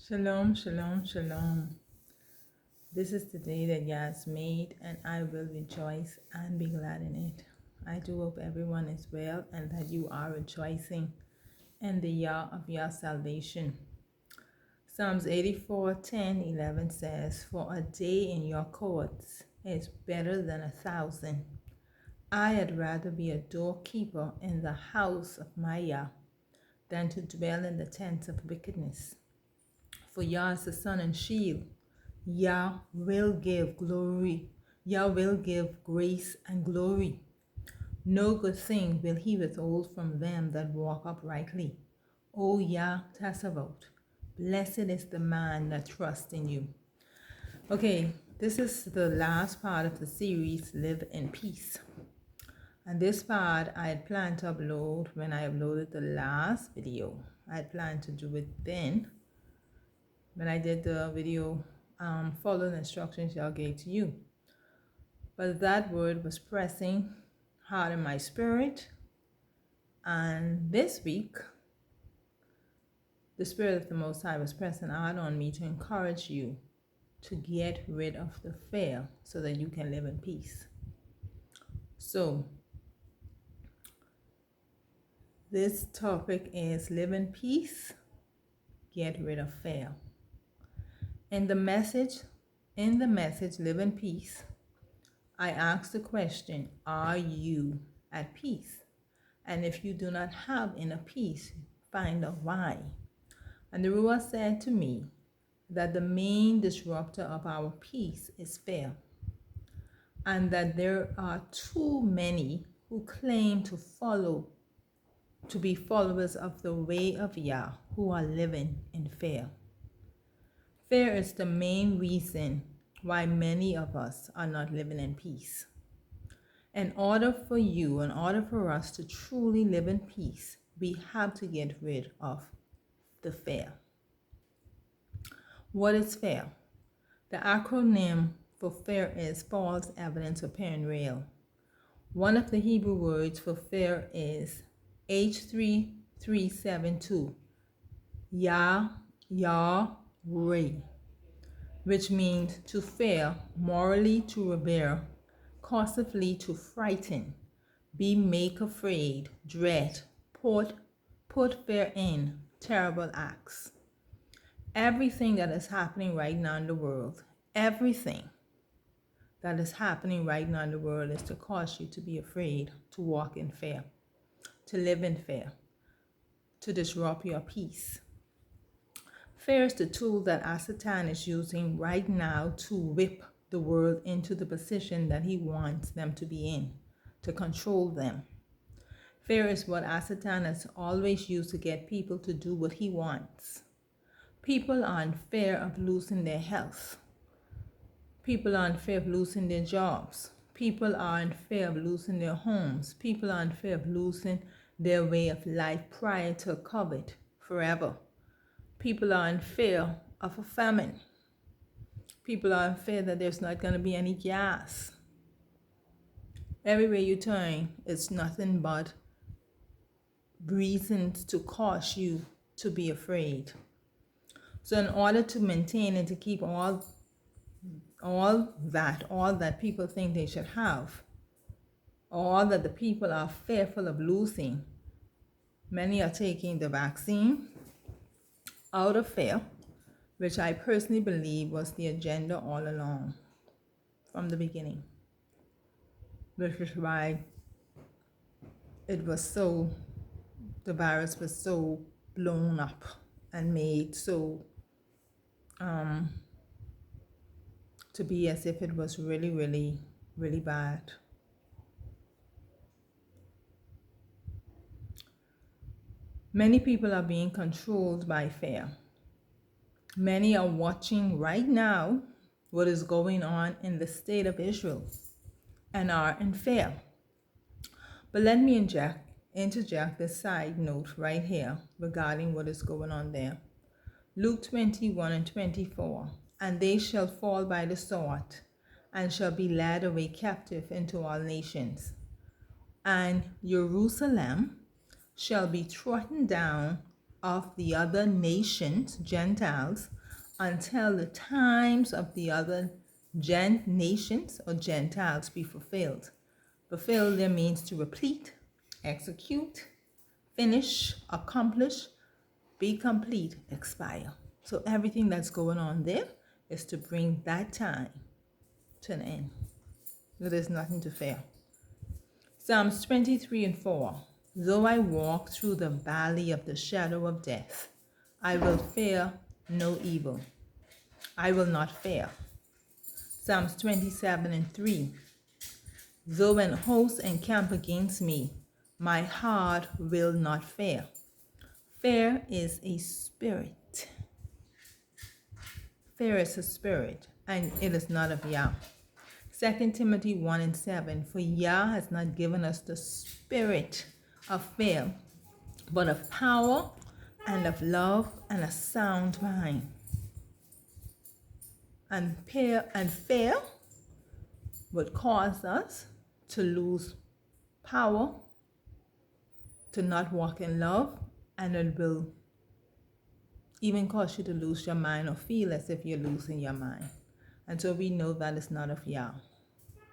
Shalom, shalom, shalom. This is the day that Yah has made, and I will rejoice and be glad in it. I do hope everyone is well and that you are rejoicing in the Yah of your salvation. Psalms 84, 10, 11 says, "For a day in your courts is better than 1,000. I had rather be a doorkeeper in the house of my Yah than to dwell in the tents of wickedness. For Yah is the sun and shield. Yah will give glory. Yah will give grace and glory. No good thing will he withhold from them that walk uprightly. O Yah Tessavot, blessed is the man that trusts in you." Okay, this is the last part of the series, Live in Peace. And this part I had planned to upload when I uploaded the last video. I had planned to do it then when I did the video, follow the instructions y'all gave to you. But that word was pressing hard in my spirit. And this week, the Spirit of the Most High was pressing hard on me to encourage you to get rid of the fear so that you can live in peace. So, this topic is live in peace, get rid of fear. In the message, Live in Peace, I asked the question, are you at peace? And if you do not have inner peace, find out why. And the Ruach said to me that the main disruptor of our peace is fear, and that there are too many who claim to be followers of the way of Yah who are living in fear. Fear is the main reason why many of us are not living in peace. In order for us to truly live in peace, we have to get rid of the fear. What is fear? The acronym for fear is false evidence appearing real. One of the Hebrew words for fear is H3372, Yahweh, which means to fear, morally to revere, causively to frighten, be make afraid, dread, put fear in, terrible acts. Everything that is happening right now in the world, everything that is happening right now in the world is to cause you to be afraid, to walk in fear, to live in fear, to disrupt your peace. Fear is the tool that HaSatan is using right now to whip the world into the position that he wants them to be in, to control them. Fear is what HaSatan has always used to get people to do what he wants. People are in fear of losing their health. People are in fear of losing their jobs. People are in fear of losing their homes. People are in fear of losing their way of life prior to COVID forever. People are in fear of a famine. People are in fear that there's not going to be any gas. Everywhere you turn, it's nothing but reasons to cause you to be afraid. So in order to maintain and to keep all that people think they should have, all that the people are fearful of losing, many are taking the vaccine out of fear, which I personally believe was the agenda all along from the beginning, which is why the virus was so blown up and made so to be as if it was really, really, really bad. Many people are being controlled by fear. Many are watching right now what is going on in the state of Israel and are in fear. But let me interject this side note right here regarding what is going on there. Luke 21 and 24, "And they shall fall by the sword, and shall be led away captive into all nations. And Jerusalem shall be trodden down of the other nations, Gentiles, until the times of the other nations or Gentiles be fulfilled. Fulfill there means to replete, execute, finish, accomplish, be complete, expire. So everything that's going on there is to bring that time to an end. So there's nothing to fear. Psalms 23:4. Though I walk through the valley of the shadow of death, I will fear no evil. I will not fear. Psalms 27:3. Though an host encamp against me, my heart will not fear. Fear is a spirit. Fear is a spirit, and it is not of Yah. 2 Timothy 1:7. For Yah has not given us the spirit of fear, but of power and of love and a sound mind. And fear would cause us to lose power, to not walk in love, and it will even cause you to lose your mind or feel as if you're losing your mind. And so we know that it's not of Yah,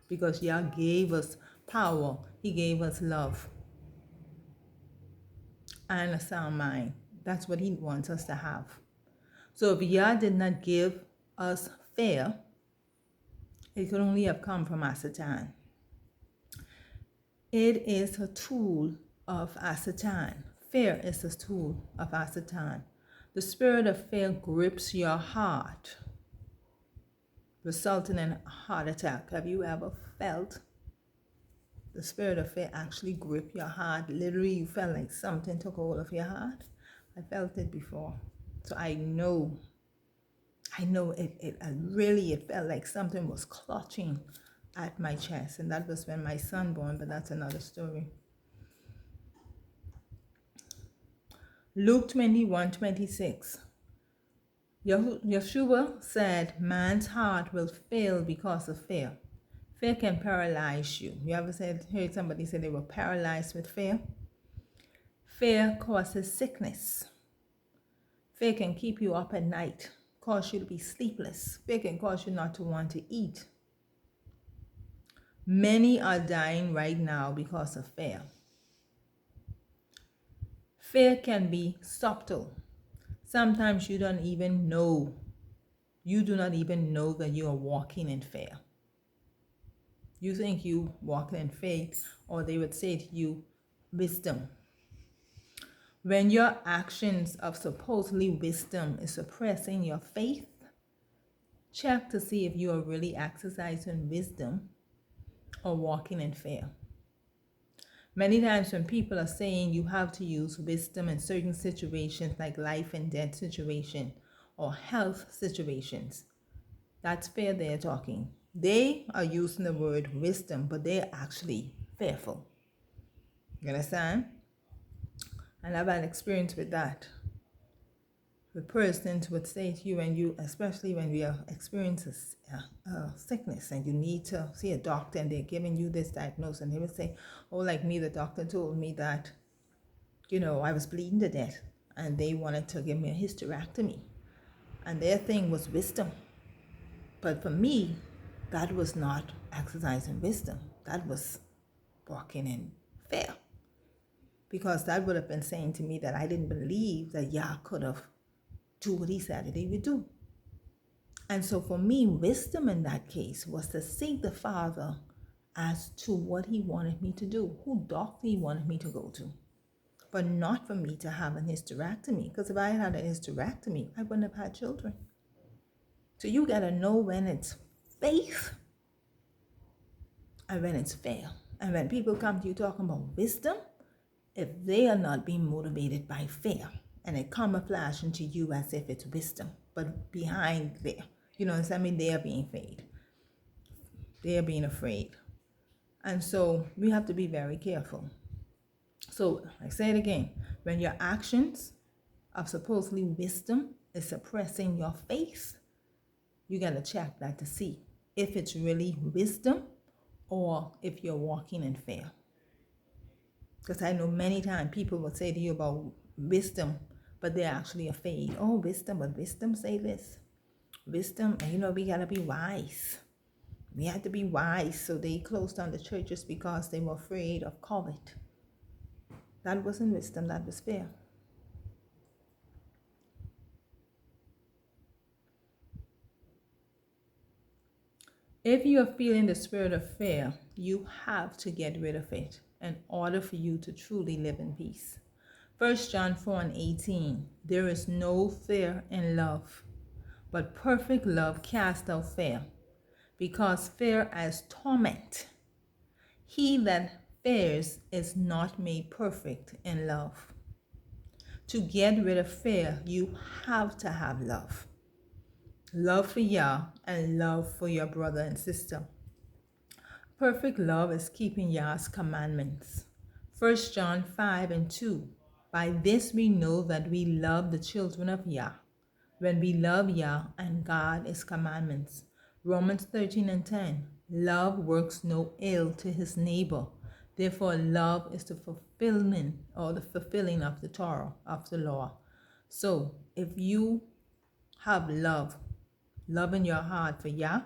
because Yah gave us power, He gave us love and a sound mind. That's what He wants us to have. So if Yah did not give us fear, it could only have come from HaSatan. It is a tool of HaSatan. Fear is a tool of HaSatan. The spirit of fear grips your heart, resulting in a heart attack. Have you ever felt the spirit of fear actually grip your heart? Literally, you felt like something took hold of your heart. I felt it before. So I know it felt like something was clutching at my chest. And that was when my son born, but that's another story. Luke 21:26. Yeshua said, man's heart will fail because of fear. Fear can paralyze you. You ever heard somebody say they were paralyzed with fear? Fear causes sickness. Fear can keep you up at night, cause you to be sleepless. Fear can cause you not to want to eat. Many are dying right now because of fear. Fear can be subtle. Sometimes you do not even know that you are walking in fear. You think you walking in faith, or they would say to you, wisdom. When your actions of supposedly wisdom is suppressing your faith, check to see if you are really exercising wisdom or walking in fear. Many times when people are saying you have to use wisdom in certain situations like life and death situation or health situations, that's fear they're talking. They are using the word wisdom, but they're actually fearful. You understand? And I've had experience with that. The persons would say to you, and you, especially when we are experiencing a sickness and you need to see a doctor and they're giving you this diagnosis, and they would say, oh, like me, the doctor told me that, I was bleeding to death and they wanted to give me a hysterectomy. And their thing was wisdom. But for me, that was not exercising wisdom. That was walking in fear. Because that would have been saying to me that I didn't believe that Yah could have do what He said that He would do. And so for me, wisdom in that case was to seek the Father as to what He wanted me to do, who doctor He wanted me to go to, but not for me to have an hysterectomy. Because if I had a hysterectomy, I wouldn't have had children. So you got to know when it's faith and when it's fear. And when people come to you talking about wisdom, if they are not being motivated by fear, and it camouflages into you as if it's wisdom, but behind there, they are being afraid. They are being afraid. And so we have to be very careful. So I say it again, when your actions of supposedly wisdom is suppressing your faith, you got to check that to see if it's really wisdom or if you're walking in fear. Because I know many times people will say to you about wisdom, but they're actually afraid. Oh, wisdom, but wisdom say this. Wisdom, and we gotta be wise. We had to be wise, so they closed down the churches because they were afraid of COVID. That wasn't wisdom, that was fear. If you are feeling the spirit of fear, you have to get rid of it in order for you to truly live in peace. 1 John 4:18, there is no fear in love, but perfect love casts out fear, because fear is torment. He that fears is not made perfect in love. To get rid of fear, you have to have love. Love for Yah and love for your brother and sister. Perfect love is keeping Yah's commandments. 1 John 5:2. By this we know that we love the children of Yah, when we love Yah and guard His commandments. Romans 13:10. Love works no ill to his neighbor. Therefore, love is the fulfilling of the Torah, of the law. So, if you have love in your heart for Yah,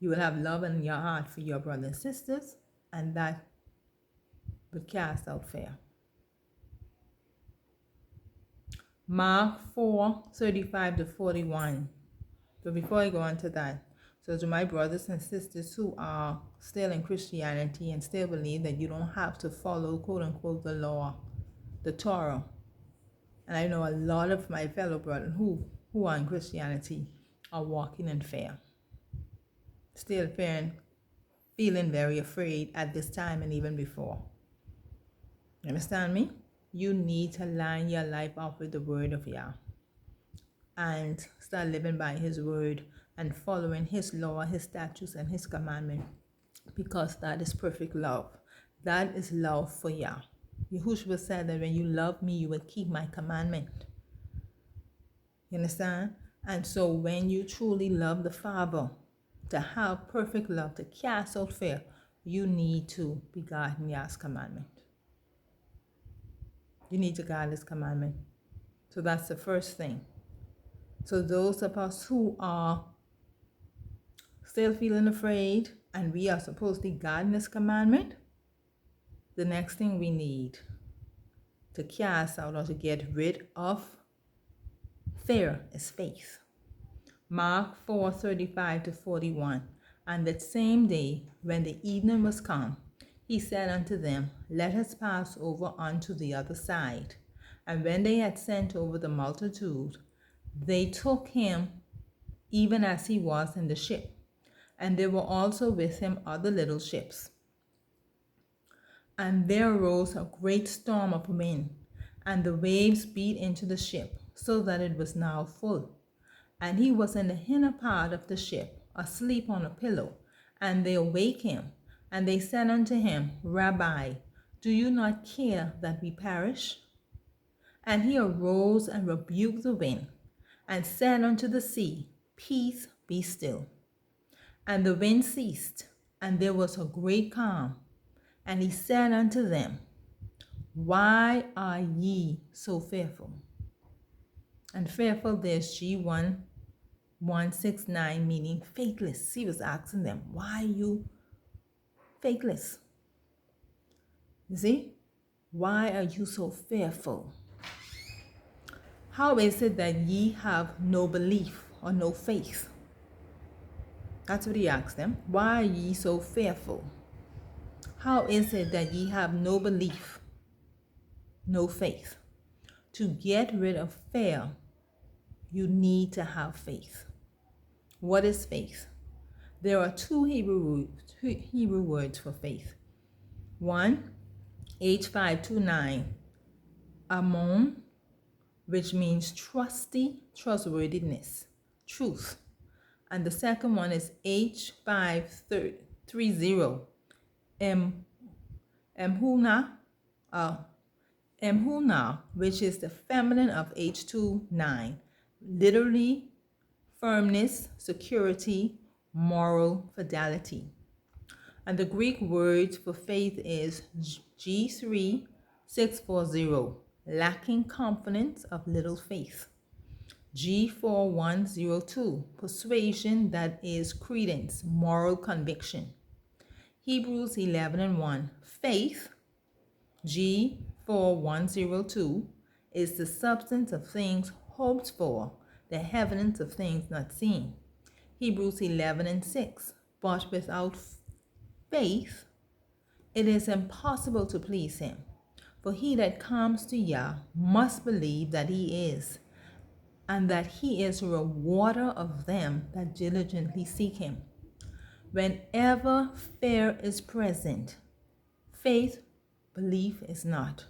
you will have love in your heart for your brothers and sisters, and that would cast out fear. Mark 4:35-41. So before I go on to that, so to my brothers and sisters who are still in Christianity and still believe that you don't have to follow, quote unquote, the law, the Torah. And I know a lot of my fellow brothers who are in Christianity are walking in fear. Still feeling very afraid at this time and even before. You understand me? You need to line your life up with the word of Yah and start living by His word and following His law, His statutes, and His commandment, because that is perfect love. That is love for Yah. Yahushua said that when you love me, you will keep my commandment. You understand? And so when you truly love the Father, to have perfect love, to cast out fear, you need to be guarding Yah's commandment. You need to guard His commandment. So that's the first thing. So those of us who are still feeling afraid and we are supposed to guard His commandment, the next thing we need to cast out or to get rid of fear is faith. Mark 4:35-41. And that same day, when the evening was come, He said unto them, Let us pass over unto the other side. And when they had sent over the multitude, they took Him even as He was in the ship. And there were also with Him other little ships. And there arose a great storm of wind, and the waves beat into the ship, so that it was now full. And He was in the inner part of the ship, asleep on a pillow. And they awake Him, and they said unto Him, Rabbi, do you not care that we perish? And He arose and rebuked the wind, and said unto the sea, Peace, be still. And the wind ceased, and there was a great calm. And He said unto them, Why are ye so fearful? And fearful, there's G1169, meaning faithless. He was asking them, why are you faithless? You see? Why are you so fearful? How is it that ye have no belief or no faith? That's what He asked them. Why are ye so fearful? How is it that ye have no belief, no faith? To get rid of fear, you need to have faith. What is faith? There are two Hebrew words for faith. One, H529, amon, which means trustworthiness, truth. And the second one is H530, emhuna, which is the feminine of H29, literally firmness, security, moral fidelity. And the Greek word for faith is G3640, lacking confidence of little faith. G4102, persuasion that is credence, moral conviction. Hebrews 11:1, faith, G4102, is the substance of things hoped for, the evidence of things not seen. Hebrews 11:6, but without faith it is impossible to please him. For he that comes to Yah must believe that he is, and that he is a rewarder of them that diligently seek him. Whenever fear is present, faith, belief is not.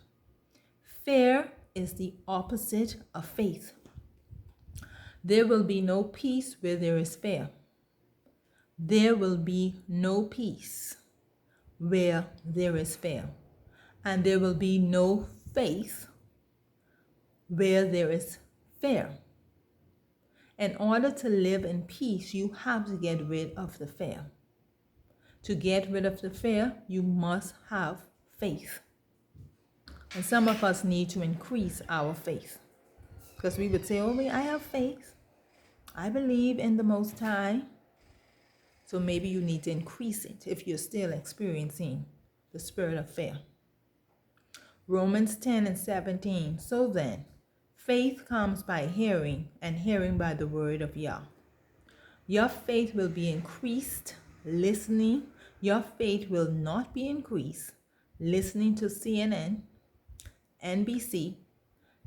Fear is the opposite of faith. There will be no peace where there is fear. There will be no peace where there is fear. And there will be no faith where there is fear. In order to live in peace, you have to get rid of the fear. To get rid of the fear, you must have faith. And some of us need to increase our faith. Because we would say, oh, I have faith. I believe in the Most High. So maybe you need to increase it if you're still experiencing the spirit of fear. Romans 10:17. So then, faith comes by hearing, and hearing by the word of Yah. Your faith will be increased listening. Your faith will not be increased listening to CNN, NBC,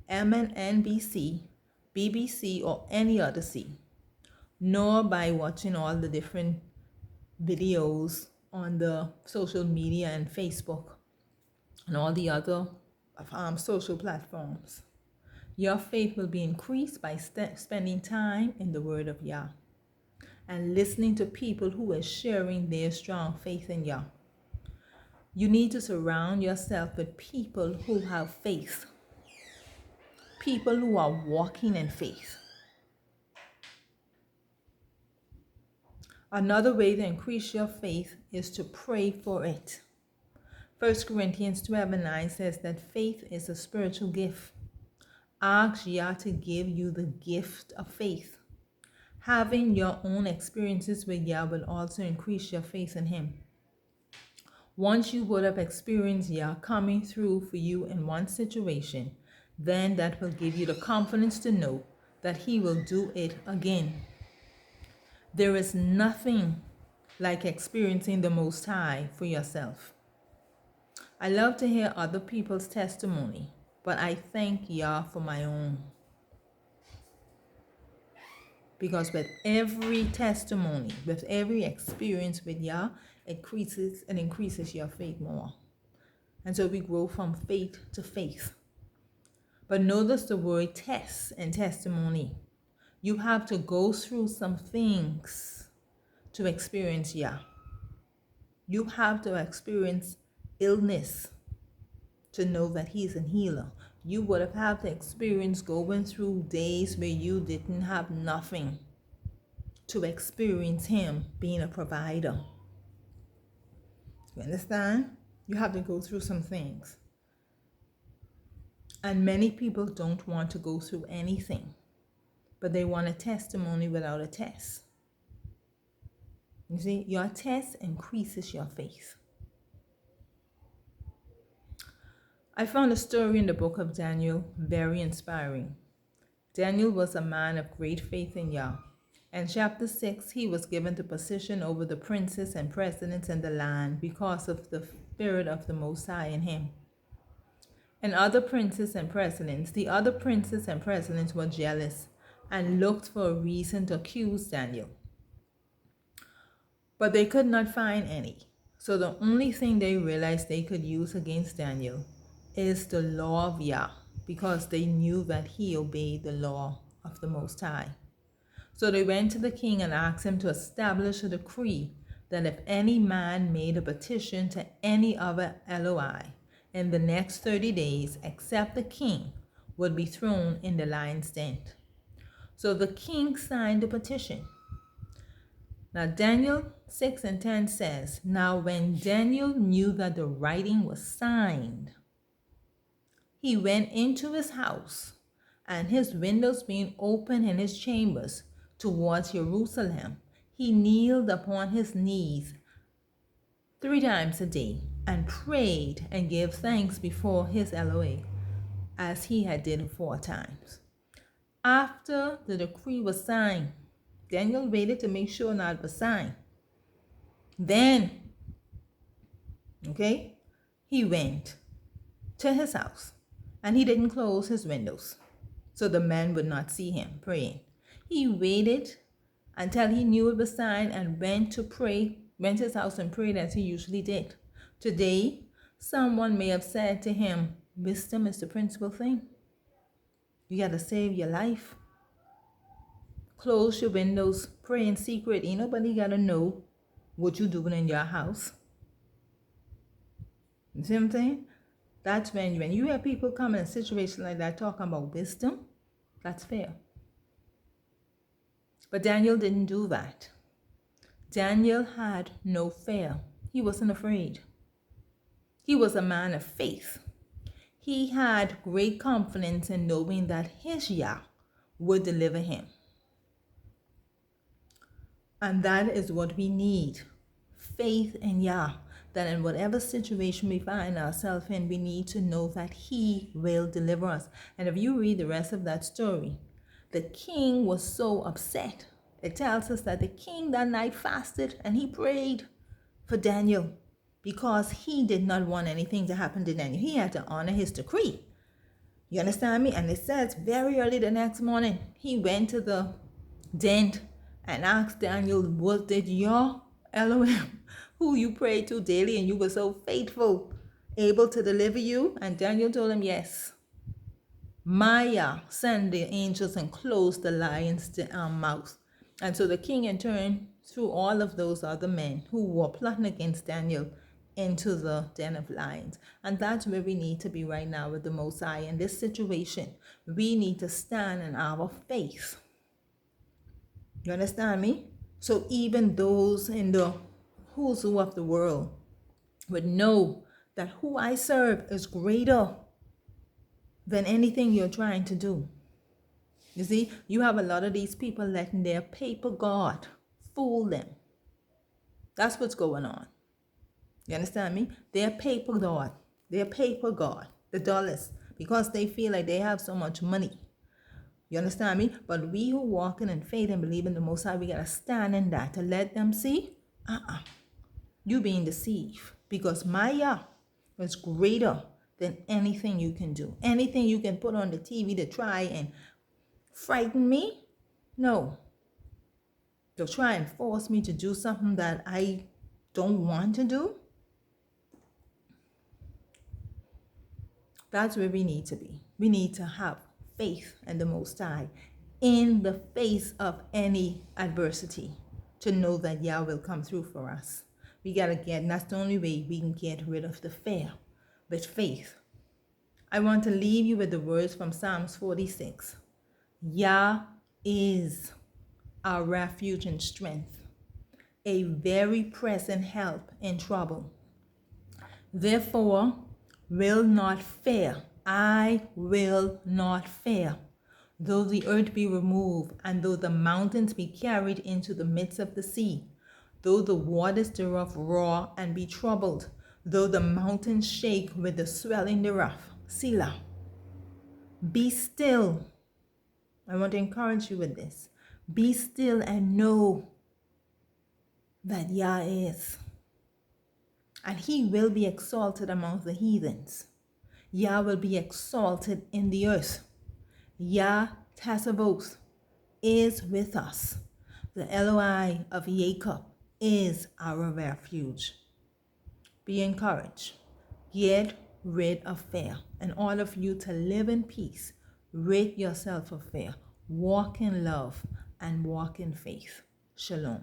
MNBC, BBC, or any other C, nor by watching all the different videos on the social media and Facebook and all the other social platforms. Your faith will be increased by spending time in the Word of Yah and listening to people who are sharing their strong faith in Yah. You need to surround yourself with people who have faith, people who are walking in faith. Another way to increase your faith is to pray for it. 1 Corinthians 12:9 says that faith is a spiritual gift. Ask Yah to give you the gift of faith. Having your own experiences with Yah will also increase your faith in Him. Once you would have experienced Yah coming through for you in one situation, then that will give you the confidence to know that He will do it again. There is nothing like experiencing the Most High for yourself. I love to hear other people's testimony, but I thank Yah for my own. Because with every testimony, with every experience with Yah, it increases your faith more. And so we grow from faith to faith. But notice the word test and testimony. You have to go through some things to experience Yah. You have to experience illness to know that He's a healer. You would have had to experience going through days where you didn't have nothing to experience Him being a provider. You understand? You have to go through some things. And many people don't want to go through anything, but they want a testimony without a test. You see, your test increases your faith. I found a story in the book of Daniel very inspiring. Daniel was a man of great faith in Yah. In chapter 6, he was given the position over the princes and presidents in the land because of the spirit of the Most High in him. And the other princes and presidents were jealous and looked for a reason to accuse Daniel. But they could not find any. So the only thing they realized they could use against Daniel is the law of Yah, because they knew that he obeyed the law of the Most High. So they went to the king and asked him to establish a decree that if any man made a petition to any other LOI in the next 30 days, except the king, would be thrown in the lion's den. So the king signed the petition. Now Daniel 6:10 says, now when Daniel knew that the writing was signed, he went into his house, and his windows being open in his chambers towards Jerusalem, he kneeled upon his knees 3 times a day and prayed and gave thanks before his Elohim, as he had did 4 times. After the decree was signed, Daniel waited to make sure that it was signed. Then, he went to his house, and he didn't close his windows so the men would not see him praying. He waited until he knew it was signed and went to his house and prayed as he usually did. Today, someone may have said to him, wisdom is the principal thing. You got to save your life. Close your windows, pray in secret. Ain't nobody got to know what you're doing in your house. You see what I'm saying? That's when you hear people come in a situation like that talking about wisdom, that's fair. But Daniel didn't do that. Daniel had no fear. He wasn't afraid. He was a man of faith. He had great confidence in knowing that his Yah would deliver him. And that is what we need. Faith in Yah. That in whatever situation we find ourselves in, we need to know that he will deliver us. And if you read the rest of that story, the king was so upset. It tells us that the king that night fasted and he prayed for Daniel because he did not want anything to happen to Daniel. He had to honor his decree. You understand me? And it says very early the next morning, he went to the den and asked Daniel, was it your Elohim who you prayed to daily and you were so faithful, able to deliver you? And Daniel told him, yes. Maya sent the angels and closed the lion's mouth. And so the king in turn threw all of those other men who were plotting against Daniel into the den of lions. And that's where we need to be right now with the Most High. In this situation, we need to stand in our faith. You understand me? So even those in the who's who of the world would know that who I serve is greater than anything you're trying to do. You see, you have a lot of these people letting their paper God fool them. That's what's going on. You understand me? Their paper God, the dollars, because they feel like they have so much money. You understand me? But we who walking in faith and believe in the Most High, we got to stand in that to let them see, you being deceived. Because my Yah is greater than anything you can do. Anything you can put on the TV to try and frighten me? No. To try and force me to do something that I don't want to do? That's where we need to be. We need to have faith in the Most High in the face of any adversity to know that Yah will come through for us. We got to get, and that's the only way we can get rid of the fear with faith. I want to leave you with the words from Psalms 46. Yah is our refuge and strength, a very present help in trouble. Therefore, will not fear. I will not fear. Though the earth be removed, and though the mountains be carried into the midst of the sea, though the waters thereof roar and be troubled, though the mountains shake with the swelling thereof. Selah. Be still. I want to encourage you with this. Be still and know that Yah is. And he will be exalted among the heathens. Yah will be exalted in the earth. Yah Tessavos is with us. The Eloi of Jacob is our refuge. Be encouraged. Get rid of fear. In order for you to live in peace, rid yourself of fear. Walk in love and walk in faith. Shalom.